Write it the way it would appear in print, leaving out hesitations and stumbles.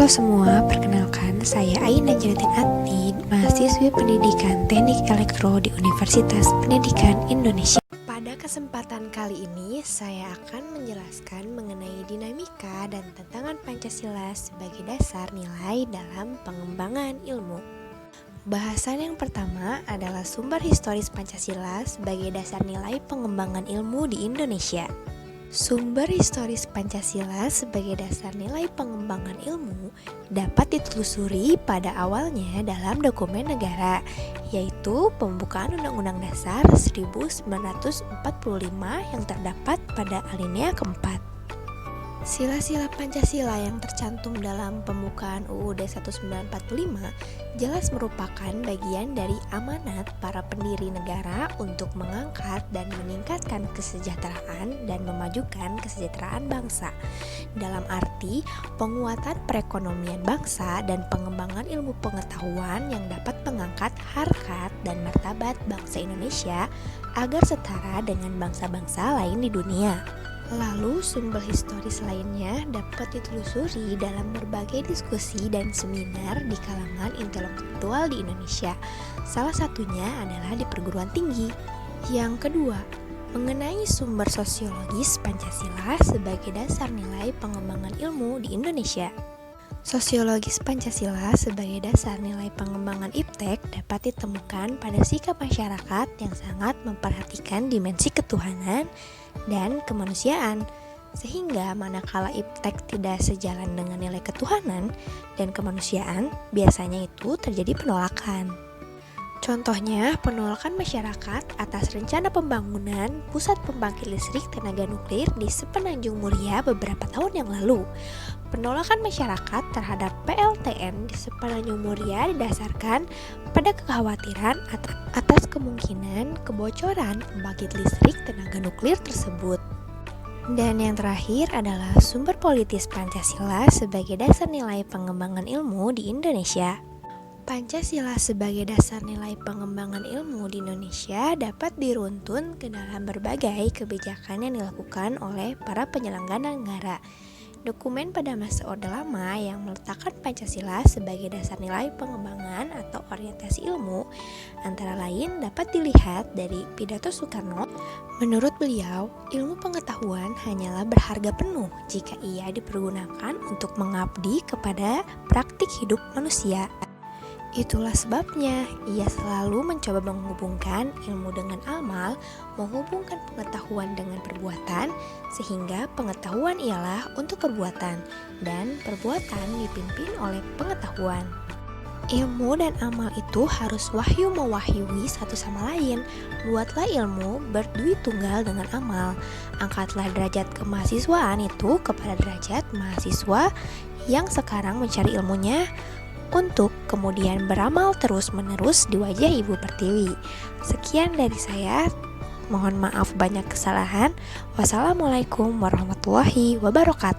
semua, perkenalkan saya Ain Najratin Atni, mahasiswi Pendidikan Teknik Elektro di Universitas Pendidikan Indonesia. Pada kesempatan kali ini, saya akan menjelaskan mengenai dinamika dan tantangan Pancasila sebagai dasar nilai dalam pengembangan ilmu. Bahasan yang pertama adalah sumber historis Pancasila sebagai dasar nilai pengembangan ilmu di Indonesia. Sumber historis Pancasila sebagai dasar nilai pengembangan ilmu dapat ditelusuri pada awalnya dalam dokumen negara, yaitu Pembukaan Undang-Undang Dasar 1945 yang terdapat pada alinea keempat. Sila-sila Pancasila yang tercantum dalam pembukaan UUD 1945 jelas merupakan bagian dari amanat para pendiri negara untuk mengangkat dan meningkatkan kesejahteraan dan memajukan kesejahteraan bangsa. Dalam arti penguatan perekonomian bangsa dan pengembangan ilmu pengetahuan yang dapat mengangkat harkat dan martabat bangsa Indonesia agar setara dengan bangsa-bangsa lain di dunia. Lalu sumber historis lainnya dapat ditelusuri dalam berbagai diskusi dan seminar di kalangan intelektual di Indonesia. Salah satunya adalah di perguruan tinggi. Yang kedua, mengenai sumber sosiologis Pancasila sebagai dasar nilai pengembangan ilmu di Indonesia. Sosiologis Pancasila sebagai dasar nilai pengembangan IPTEK dapat ditemukan pada sikap masyarakat yang sangat memperhatikan dimensi ketuhanan dan kemanusiaan, sehingga manakala IPTEK tidak sejalan dengan nilai ketuhanan dan kemanusiaan, biasanya itu terjadi penolakan. Contohnya, penolakan masyarakat atas rencana pembangunan pusat pembangkit listrik tenaga nuklir di Sepenanjung Muria beberapa tahun yang lalu. Penolakan masyarakat terhadap PLTN di Sepenanjung Muria didasarkan pada kekhawatiran atas kemungkinan kebocoran pembangkit listrik tenaga nuklir tersebut. Dan yang terakhir adalah sumber politis Pancasila sebagai dasar nilai pengembangan ilmu di Indonesia. Pancasila sebagai dasar nilai pengembangan ilmu di Indonesia dapat diruntun ke dalam berbagai kebijakan yang dilakukan oleh para penyelenggara negara. Dokumen pada masa Orde Lama yang meletakkan Pancasila sebagai dasar nilai pengembangan atau orientasi ilmu antara lain dapat dilihat dari pidato Soekarno. Menurut beliau, ilmu pengetahuan hanyalah berharga penuh jika ia dipergunakan untuk mengabdi kepada praktik hidup manusia. Itulah sebabnya ia selalu mencoba menghubungkan ilmu dengan amal, menghubungkan pengetahuan dengan perbuatan, sehingga pengetahuan ialah untuk perbuatan, dan perbuatan dipimpin oleh pengetahuan. Ilmu dan amal itu harus wahyu mewahyui satu sama lain. Buatlah ilmu berdui tunggal dengan amal. Angkatlah derajat kemahasiswaan itu kepada derajat mahasiswa yang sekarang mencari ilmunya, untuk kemudian beramal terus-menerus di wajah Ibu Pertiwi. Sekian dari saya, mohon maaf banyak kesalahan. Wassalamualaikum warahmatullahi wabarakatuh.